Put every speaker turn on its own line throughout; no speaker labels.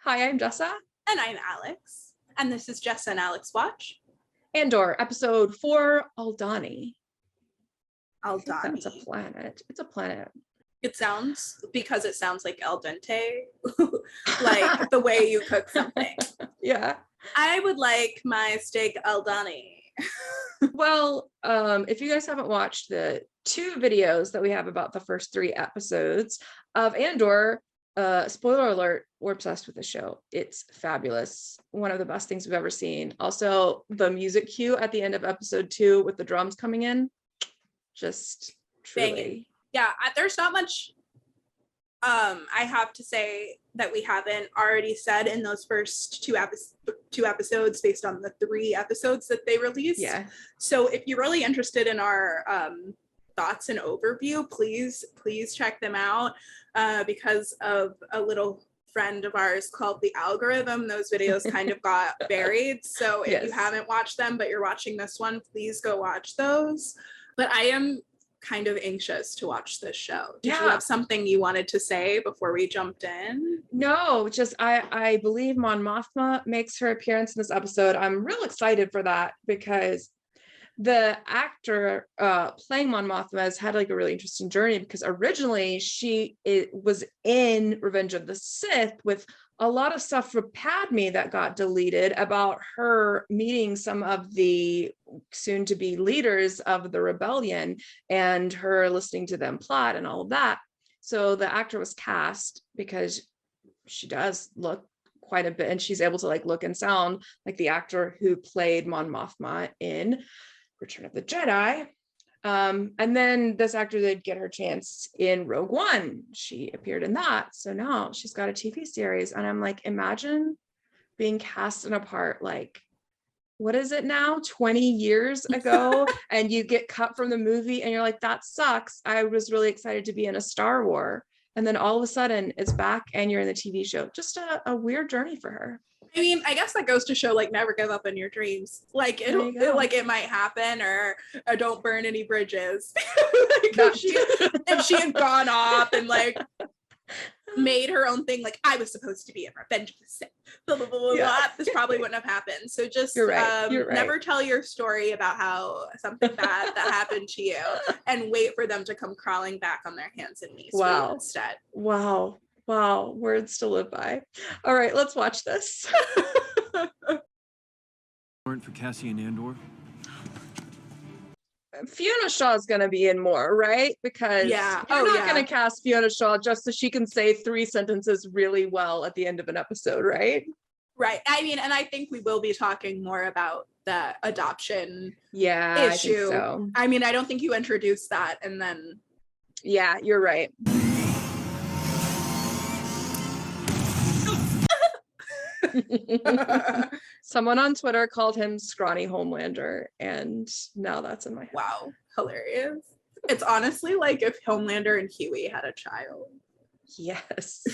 Hi, I'm Jessa.
And I'm Alex. And this is Jessa and Alex Watch.
Andor, episode 4, Aldhani.
Aldhani.
That's a planet. It's a planet.
It sounds like al dente, like the way you cook something.
Yeah.
I would like my steak Aldhani.
Well, if you guys haven't watched the 2 videos that we have about the first 3 episodes of Andor, spoiler alert, we're obsessed with the show. It's fabulous. One of the best things we've ever seen. Also, the music cue at the end of episode 2 with the drums coming in, just truly.
Banging. Yeah, there's not much I have to say that we haven't already said in those first two episodes based on the 3 episodes that they released.
Yeah.
So if you're really interested in our thoughts and overview, please check them out because of a little friend of ours called The Algorithm. Those videos kind of got buried. So if you haven't watched them, but you're watching this one, please go watch those. But I am kind of anxious to watch this show. Did you have something you wanted to say before we jumped in?
No, just I believe Mon Mothma makes her appearance in this episode. I'm real excited for that because the actor playing Mon Mothma has had like a really interesting journey, because originally it was in Revenge of the Sith with a lot of stuff from Padme that got deleted about her meeting some of the soon-to-be leaders of the rebellion and her listening to them plot and all of that. So the actor was cast because she does look quite a bit, and she's able to like look and sound like the actor who played Mon Mothma in Return of the Jedi. And then this actor did get her chance in Rogue One. She appeared in that. So now she's got a TV series. And I'm like, imagine being cast in a part like, what is it now, 20 years ago, and you get cut from the movie and you're like, that sucks. I was really excited to be in a Star Wars. And then all of a sudden it's back and you're in the TV show. Just a weird journey for her.
I mean, I guess that goes to show, like, never give up on your dreams. Like, it might happen, or don't burn any bridges. Like, if she had gone off and like made her own thing, like, I was supposed to be in Revenge of the Sith, blah, blah, blah, blah, blah, this probably wouldn't have happened. So just
You're right.
Never tell your story about how something bad that happened to you, and wait for them to come crawling back on their hands and knees instead.
Wow, words to live by. All right, let's watch this.
Warrant for Cassian Andor?
Fiona Shaw's gonna be in more, right? Because you're not gonna cast Fiona Shaw just so she can say 3 sentences really well at the end of an episode, right?
Right. I mean, and I think we will be talking more about the adoption issue.
I think so.
I mean, I don't think you introduced that and then.
Yeah, you're right. Someone on Twitter called him Scrawny Homelander, and now that's in my head.
Wow, hilarious. It's honestly like if Homelander and Huey had a child.
Yes.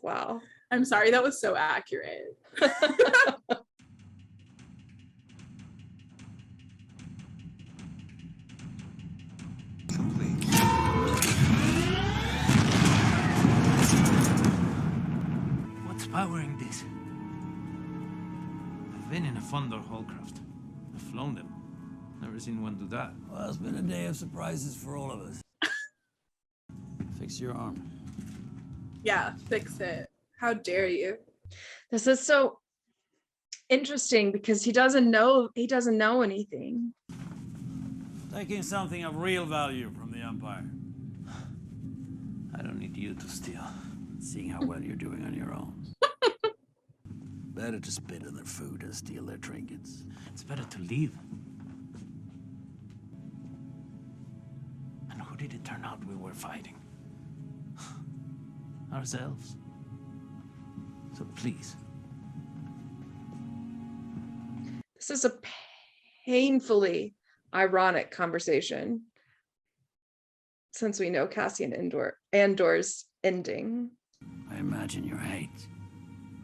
Wow.
I'm sorry, that was so accurate.
What's powering this? I've been in a Fondor Hallcraft. I've flown them. Never seen one do that.
Well, it's been a day of surprises for all of us. Fix your arm.
Yeah, fix it. How dare you?
This is so interesting because he doesn't know anything.
Taking something of real value from the Empire.
I don't need you to steal.
Seeing how well you're doing on your own. Better to spit on their food and steal their trinkets.
It's better to leave. And who did it turn out we were fighting? Ourselves. So please.
This is a painfully ironic conversation since we know Cassian Andor's ending.
I imagine your hate.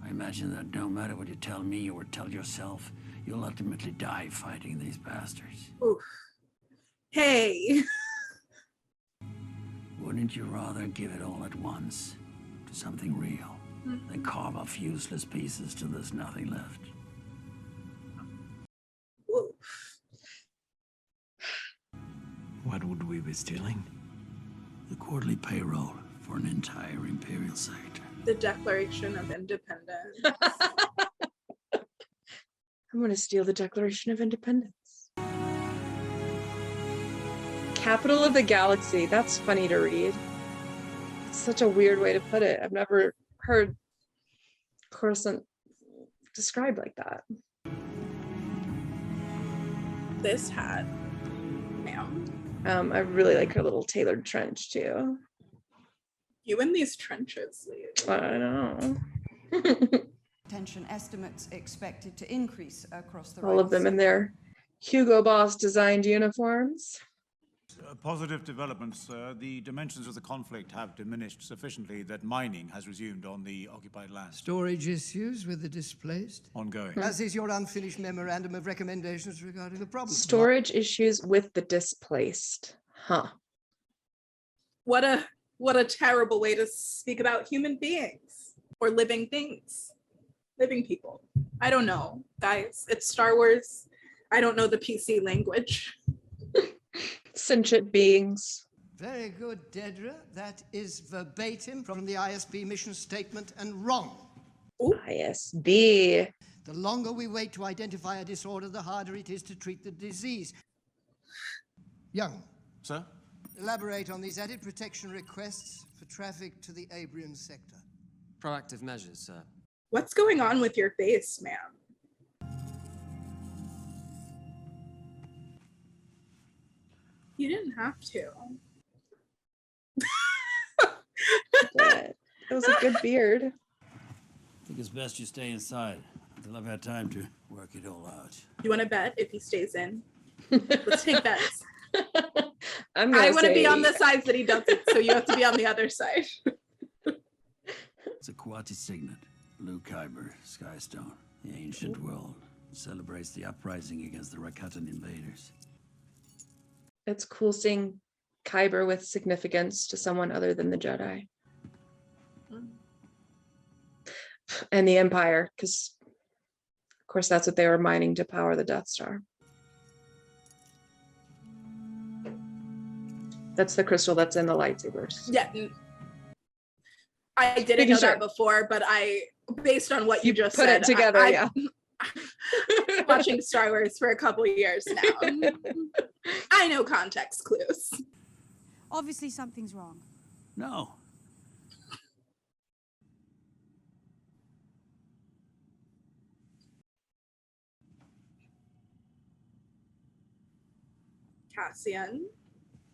I imagine that no matter what you tell me or tell yourself, you'll ultimately die fighting these bastards.
Oof. Hey.
Wouldn't you rather give it all at once to something real? Then carve off useless pieces till there's nothing left.
Ooh.
What would we be stealing?
The quarterly payroll for an entire Imperial sector.
The Declaration of Independence.
I'm going to steal the Declaration of Independence. Capital of the Galaxy. That's funny to read. It's such a weird way to put it. I've never heard Coruscant described like that.
This hat, ma'am.
I really like her little tailored trench too.
You in these trenches, Lee.
I know.
Detention estimates expected to increase across the
All of them in their Hugo Boss designed uniforms.
Positive developments. The dimensions of the conflict have diminished sufficiently that mining has resumed on the occupied land.
Storage issues with the displaced?
Ongoing.
As is your unfinished memorandum of recommendations regarding the problem.
Storage issues with the displaced. Huh.
What a terrible way to speak about human beings or living things. Living people. I don't know, guys. It's Star Wars. I don't know the PC language.
Sentient beings.
Very good, Dedra. That is verbatim from the ISB mission statement and wrong.
Ooh.
ISB.
The longer we wait to identify a disorder, the harder it is to treat the disease. Young,
Sir?
elaborate on these added protection requests for traffic to the Abrian sector.
Proactive measures, sir.
What's going on with your face, ma'am? You didn't have to.
It was a good beard.
I think it's best you stay inside until I've had time to work it all out.
You want to bet if he stays in? Let's take bets.
I
want to be on the side that he doesn't, so you have to be on the other side.
It's a quotas signet. Blue Kyber, Skystone, the ancient world. Celebrates the uprising against the Rakatan invaders.
It's cool seeing Kyber with significance to someone other than the Jedi. And the Empire, because of course that's what they were mining to power the Death Star. That's the crystal that's in the lightsabers.
Yeah. I didn't know that before, but based on what you just
put
said,
it together, yeah.
Watching Star Wars for a couple of years now. I know context clues.
Obviously something's wrong.
No.
Cassian.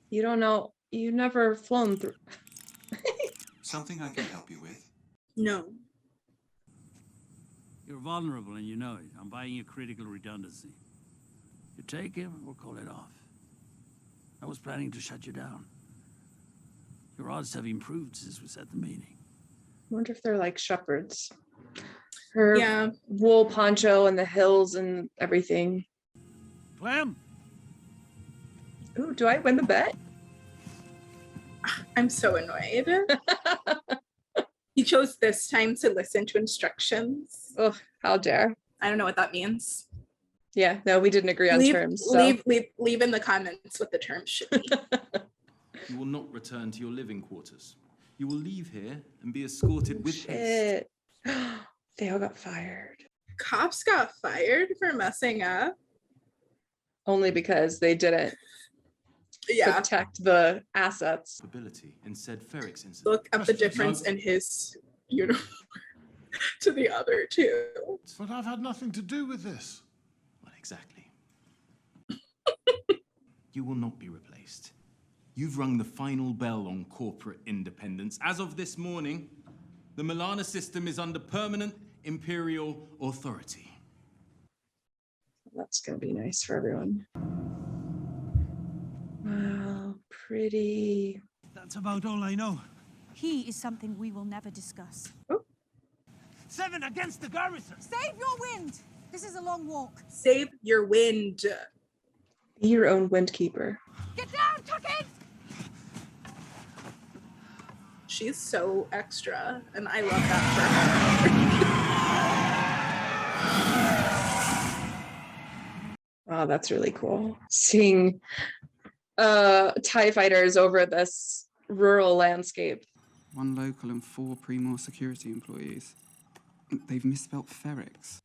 You don't know, you've never flown through.
Something I can help you with?
No.
You're vulnerable and you know it. I'm buying you critical redundancy. You take him or call it off. I was planning to shut you down. Your odds have improved since we set the meeting.
I wonder if they're like shepherds. Her
Yeah.
wool poncho and the hills and everything.
Clem!
Ooh, do I win the bet?
I'm so annoyed. He chose this time to listen to instructions.
Oh, how dare.
I don't know what that means.
Yeah, no, we didn't agree on terms. So.
Leave in the comments what the terms should be.
You will not return to your living quarters. You will leave here and be escorted with haste.
Shit. They all got fired.
Cops got fired for messing up.
Only because they didn't protect the assets.
Ability in said Ferrix incident.
Look at the difference in his uniform to the other two.
But I've had nothing to do with this.
Well, exactly. You will not be replaced. You've rung the final bell on corporate independence. As of this morning, the Milana system is under permanent Imperial authority.
That's going to be nice for everyone. Wow, pretty.
That's about all I know.
He is something we will never discuss.
Oh.
7 against the garrison.
Save your wind! This is a long walk.
Save your wind.
Be your own windkeeper.
Get down, Tuckins!
She's so extra, and I love that for her.
Oh, that's really cool. Seeing TIE fighters over this rural landscape.
1 local and 4 Primor security employees. They've misspelt Ferrex.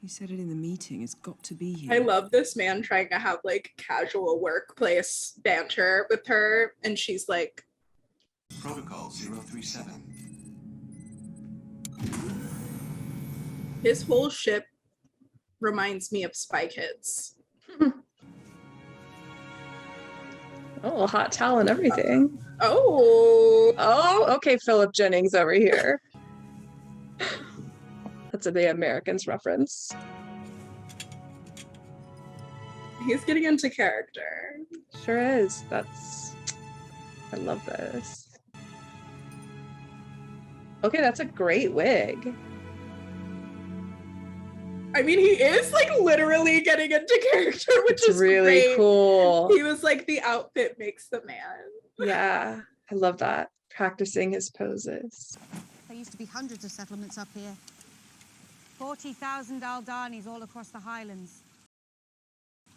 He said it in the meeting. It's got to be here.
I love this man trying to have like casual workplace banter with her, and she's like,
Protocol 037.
his whole ship reminds me of Spy Kids.
Oh, hot towel and everything.
Oh,
Okay, Philip Jennings over here. That's a The Americans reference.
he's getting into character.
Sure is. I love this. Okay, that's a great wig.
I mean, he is like literally getting into character, which
It's
is
really
great.
cool.
He was like, the outfit makes the man.
Yeah, I love that. Practicing his poses.
There used to be hundreds of settlements up here. 40,000 Aldanis all across the highlands.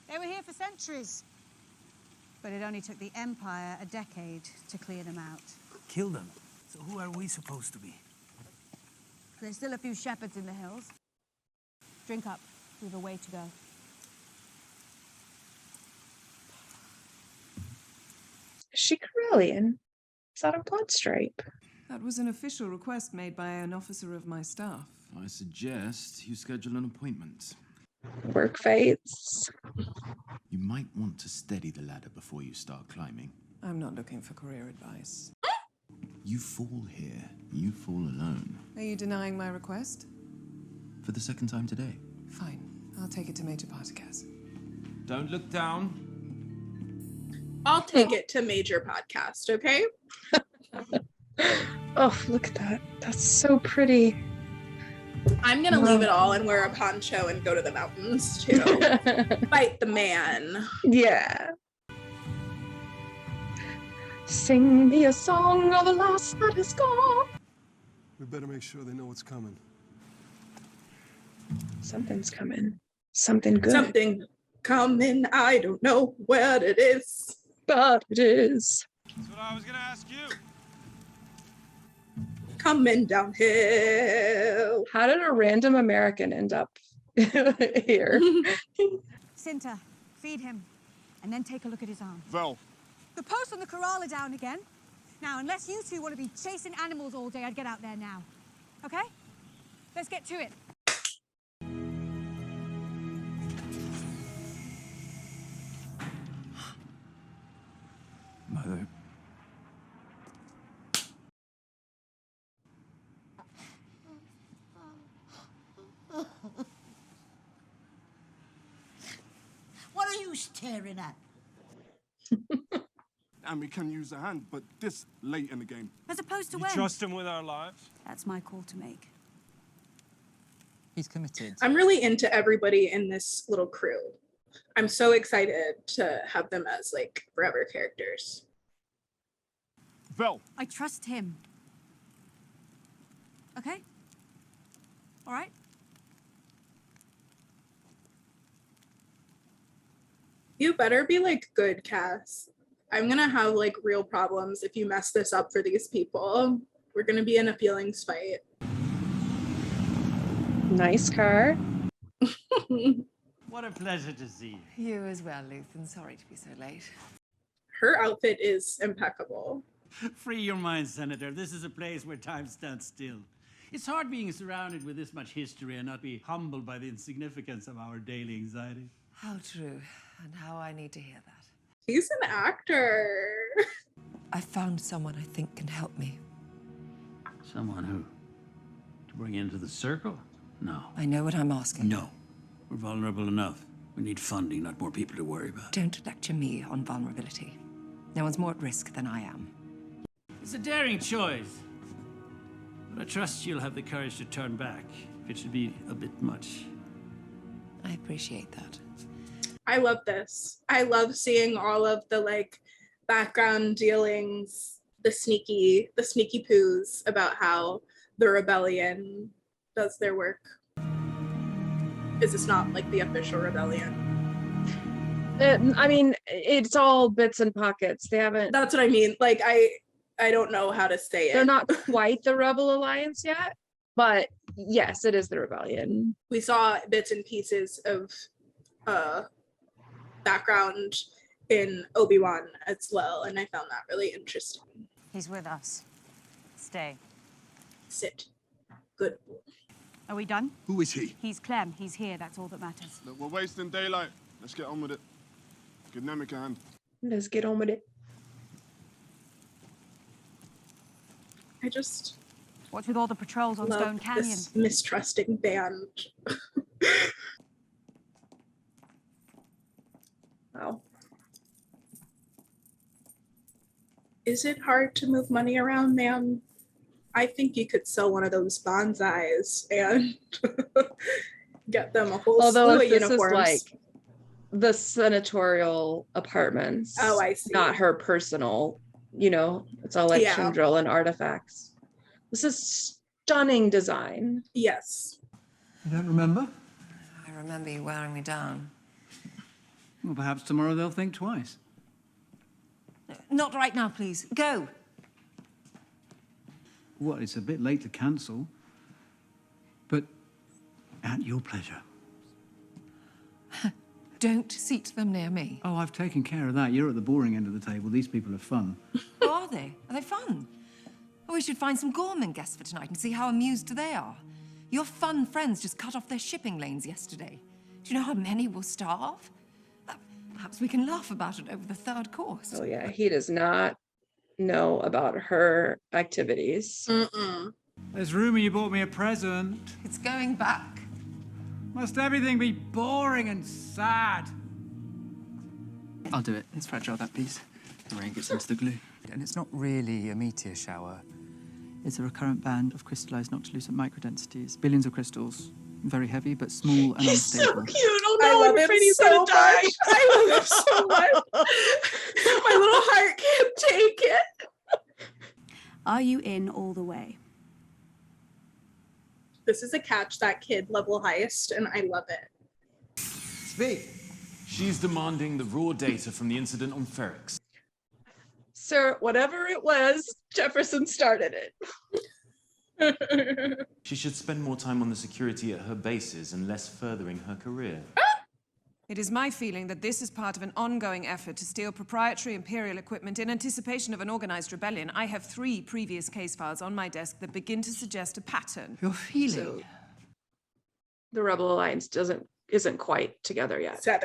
They were here for centuries. But it only took the Empire a decade to clear them out.
Kill them. So who are we supposed to be?
There's still a few shepherds in the hills. Drink up. We've a way to go.
Is she Corellian? Is that a blood stripe?
That was an official request made by an officer of my staff.
I suggest you schedule an appointment.
Work fates.
You might want to steady the ladder before you start climbing.
I'm not looking for career advice.
You fall here, you fall alone.
Are you denying my request?
For the second time today.
Fine. I'll take it to Major Partagas.
Don't look down.
I'll take it to Major Podcast, okay?
Oh, look at that. That's so pretty.
I'm gonna leave it all and wear a poncho and go to the mountains too. Fight the man.
Yeah. Sing me a song of the lost that is gone.
We better make sure they know what's coming.
Something's coming. Something good.
Something coming. I don't know what it is.
But it is.
That's what I was gonna ask you.
Coming downhill.
How did a random American end up here?
Cinta, feed him, and then take a look at his arm.
Vel.
The posts on the corral are down again. Now, unless you two want to be chasing animals all day, I'd get out there now. Okay? Let's get to it.
Mother.
What are you staring at?
And we can use a hand, but this late in the game.
As opposed to
You
when?
trust him with our lives?
That's my call to make.
He's committed.
I'm really into everybody in this little crew. I'm so excited to have them as like forever characters.
Vel.
I trust him. Okay? All right?
You better be like good, Cass. I'm gonna have like real problems if you mess this up for these people. We're gonna be in a feelings fight.
Nice car.
What a pleasure to see you.
You as well, Luthen. Sorry to be so late.
Her outfit is impeccable.
Free your mind, Senator. This is a place where time stands still. It's hard being surrounded with this much history and not be humbled by the insignificance of our daily anxiety.
How true, and how I need to hear that.
He's an actor.
I found someone I think can help me.
Someone who? To bring into the circle? No.
I know what I'm asking.
No. We're vulnerable enough. We need funding, not more people to worry about.
Don't lecture me on vulnerability. No one's more at risk than I am.
It's a daring choice. But I trust you'll have the courage to turn back if it should be a bit much.
I appreciate that.
I love this. I love seeing all of the like background dealings, the sneaky poos about how the rebellion does their work. Is this not like the official rebellion?
I mean, it's all bits and pockets. They haven't.
That's what I mean. Like, I don't know how to say it.
They're not quite the Rebel Alliance yet, but yes, it is the rebellion.
We saw bits and pieces of background in Obi-Wan as well, and I found that really interesting.
He's with us. Stay.
Sit. Good.
Are we done?
Who is he?
He's Clem. He's here. That's all that matters.
Look, we're wasting daylight. Let's get on with it. Give Nemec a hand.
Let's get on with it.
I just
What's with all the patrols on Stone
love
Canyon?
this mistrusting band. Wow. Is it hard to move money around, ma'am? I think you could sell one of those bonsais and get them a whole
Although
slew
if
of
this
uniforms.
is like the senatorial apartments.
Oh, I see.
Not her personal, it's all like Chimdril and artifacts. This is stunning design.
Yes.
You don't remember?
I remember you wearing me down.
Well, perhaps tomorrow they'll think twice.
Not right now, please. Go.
What, it's a bit late to cancel. But at your pleasure.
Don't seat them near me.
Oh, I've taken care of that. You're at the boring end of the table. These people are fun.
Oh, are they? Are they fun? Oh, we should find some Gorman guests for tonight and see how amused they are. Your fun friends just cut off their shipping lanes yesterday. Do you know how many will starve? Perhaps we can laugh about it over the third course.
Oh yeah, he does not know about her activities.
Mm-mm.
There's rumor you bought me a present.
It's going back.
Must everything be boring and sad?
I'll do it. It's fragile, that piece. The rain gets into the glue. And it's not really a meteor shower. It's a recurrent band of crystallized noctilucent microdensities. Billions of crystals. Very heavy, but small and
He's so
unstable.
cute. Oh no, I'm afraid he's gonna die. I love him so much. My little heart can't take it.
Are you in all the way?
This is a catch that kid level heist, and I love it.
Speak.
She's demanding the raw data from the incident on Ferrix.
Sir, whatever it was, Jefferson started it.
She should spend more time on the security at her bases and less furthering her career.
It is my feeling that this is part of an ongoing effort to steal proprietary Imperial equipment in anticipation of an organized rebellion. I have 3 previous case files on my desk that begin to suggest a pattern.
You're feeling.
So, the Rebel Alliance isn't quite together yet.
Yeah.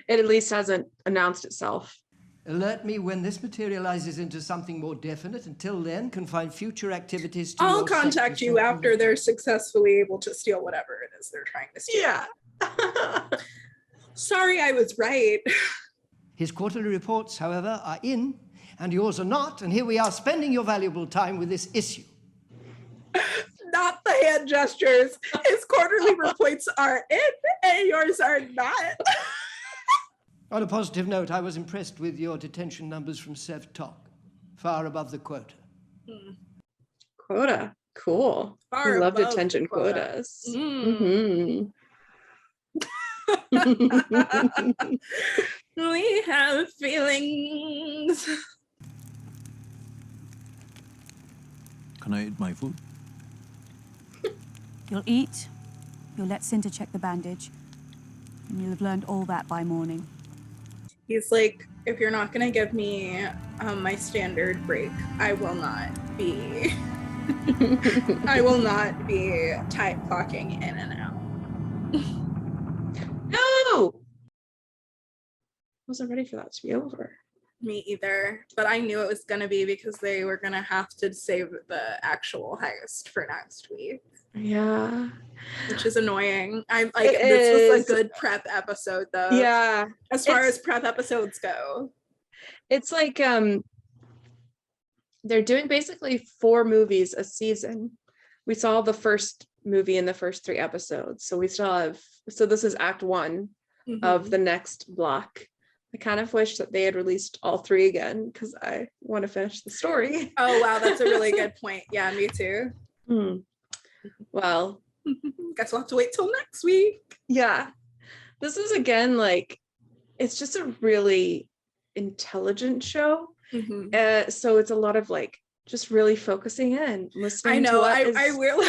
It at least hasn't announced itself.
Alert me when this materializes into something more definite. Until then, confine future activities to
I'll
your
contact
sector.
you after they're successfully able to steal whatever it is they're trying to steal.
Yeah.
Sorry, I was right.
His quarterly reports, however, are in, and yours are not, and here we are spending your valuable time with this issue.
Not the hand gestures. His quarterly reports are in, and yours are not.
On a positive note, I was impressed with your detention numbers from Sev Tok, far above the quota.
Quota. Cool.
Far
We love
above
detention
quota.
quotas.
Mm. We have feelings.
Can I eat my food?
You'll eat, you'll let Cinta check the bandage, and you'll have learned all that by morning.
He's like, if you're not gonna give me my standard break, I will not be I will not be time clocking in and out.
No! Wasn't ready for that to be over.
Me either, but I knew it was gonna be because they were gonna have to save the actual heist for next week.
Yeah.
Which is annoying. I'm like,
It
this was
is.
a good prep episode though.
Yeah.
As far
It's-
as prep episodes go.
It's like they're doing basically 4 movies a season. We saw the first movie in the first 3 episodes. So we still have, so this is act 1 of the next block I kind of wish that they had released all 3 again because I want to finish the story.
Oh, wow. That's a really good point. Yeah, me too.
Well,
guess we'll have to wait till next week.
Yeah. This is, again, like, it's just a really intelligent show. So it's a lot of, like, just really focusing in, listening.
I know.
To
I will.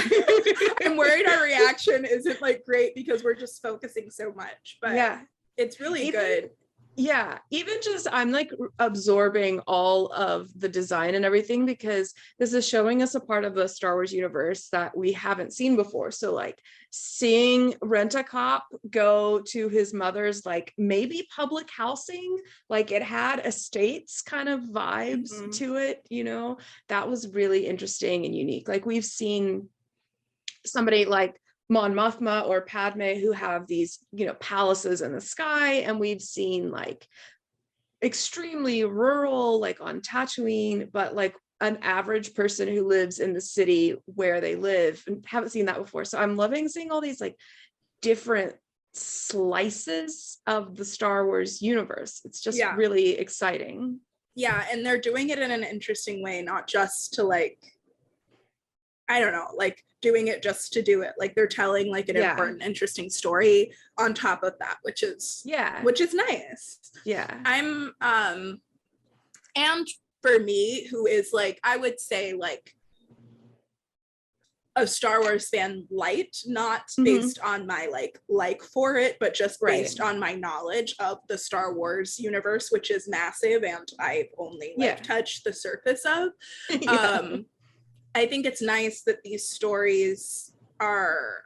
I'm worried our reaction isn't like great because we're just focusing so much. But yeah, it's really good.
Yeah, even just I'm like absorbing all of the design and everything because this is showing us a part of the Star Wars universe that we haven't seen before. So like seeing Rent-A-Cop go to his mother's like maybe public housing, like it had estates kind of vibes to it, you know, that was really interesting and unique. Like we've seen somebody like Mon Mothma or Padme who have these, you know, palaces in the sky, and we've seen like extremely rural, like on Tatooine, but like an average person who lives in the city where they live, and haven't seen that before. So I'm loving seeing all these like different slices of the Star Wars universe. It's just really exciting.
Yeah, and they're doing it in an interesting way, not just to like, I don't know, like doing it just to do it. Like they're telling like an important, interesting story on top of that, which is nice.
Yeah.
I'm and for me, who is like, I would say like a Star Wars fan light, not based on my like for it, but just based on my knowledge of the Star Wars universe, which is massive and I've only touched the surface of. I think it's nice that these stories are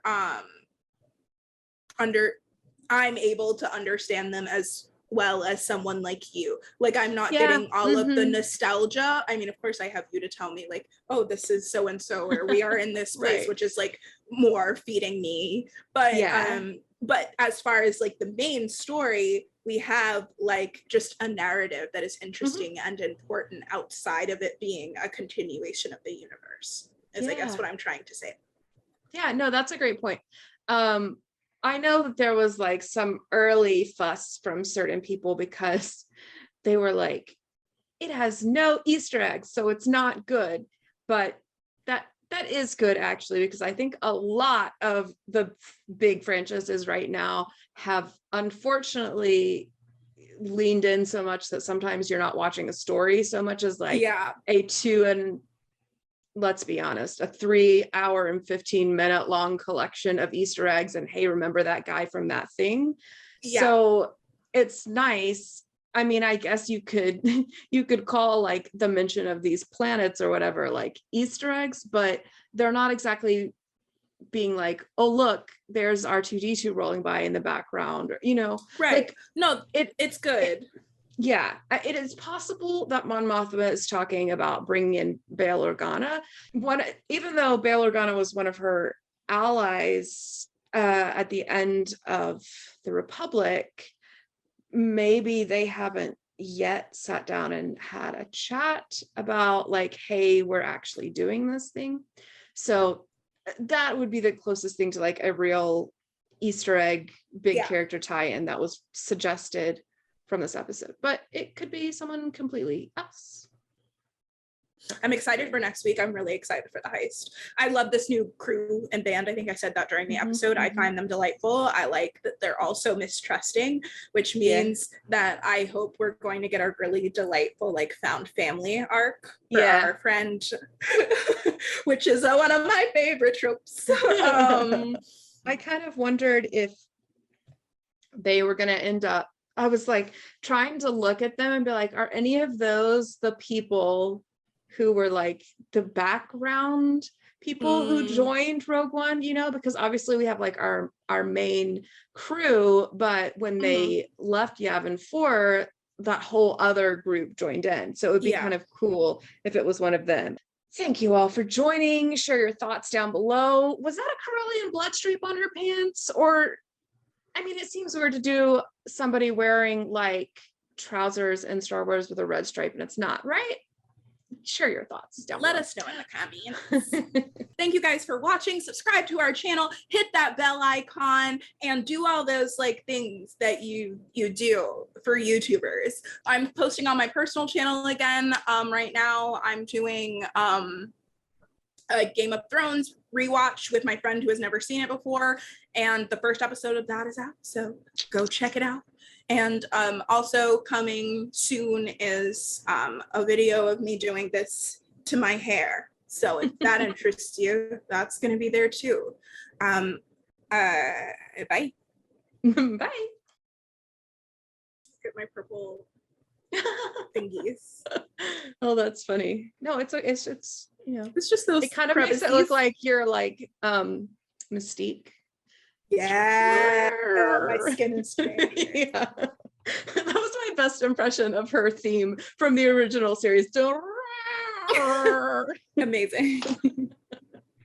I'm able to understand them as well as someone like you. Like I'm not getting all of the nostalgia. I mean, of course I have you to tell me like, oh, this is so and so, or we are in this place, which is like more feeding me. But but as far as like the main story, we have like just a narrative that is interesting and important outside of it being a continuation of the universe, is I guess what I'm trying to say.
Yeah, no, that's a great point. I know that there was like some early fuss from certain people because they were like, it has no Easter eggs, so it's not good. But that is good actually, because I think a lot of the big franchises right now have unfortunately leaned in so much that sometimes you're not watching a story so much as like a 2 and let's be honest, a 3 hour and 15-minute long collection of Easter eggs and hey, remember that guy from that thing. So it's nice. I mean, I guess you could call like the mention of these planets or whatever like Easter eggs, but they're not exactly being like, oh look, there's R2D2 rolling by in the background, or, you know, like
no, it's good.
It is possible that Mon Mothma is talking about bringing in Bail Organa. Even though Bail Organa was one of her allies at the end of the Republic, maybe they haven't yet sat down and had a chat about like, hey, we're actually doing this thing. So that would be the closest thing to like a real Easter egg, big character tie-in that was suggested from this episode, but it could be someone completely else.
I'm excited for next week. I'm really excited for the heist. I love this new crew and band. I think I said that during the episode. I find them delightful. I like that they're also mistrusting, which means that I hope we're going to get a really delightful like found family arc for our friend, which is one of my favorite tropes.
I kind of wondered if they were going to end up, I was like trying to look at them and be like, are any of those the people who were like the background people who joined Rogue One, you know, because obviously we have like our main crew, but when they left Yavin 4, that whole other group joined in. So it would be kind of cool if it was one of them. Thank you all for joining. Share your thoughts down below. Was that a Corellian blood streak on her pants? Or, I mean, it seems weird to do somebody wearing like trousers in Star Wars with a red stripe and it's not, right? Share your thoughts down below.
Let us know in the comments. thank you guys for watching. Subscribe to our channel, hit that bell icon, and do all those like things that you do for YouTubers. I'm posting on my personal channel again. Right now I'm doing a Game of Thrones rewatch with my friend who has never seen it before, and the first episode of that is out, so go check it out. And also coming soon is a video of me doing this to my hair. So if that interests you, that's going to be there too. Bye.
Bye.
Get my purple thingies.
Oh, that's funny. No, it's you know,
it's just those.
It kind of makes it look like you're like Mystique.
Yeah, my skin is strange.
Yeah. That was my best impression of her theme from the original series.
Amazing.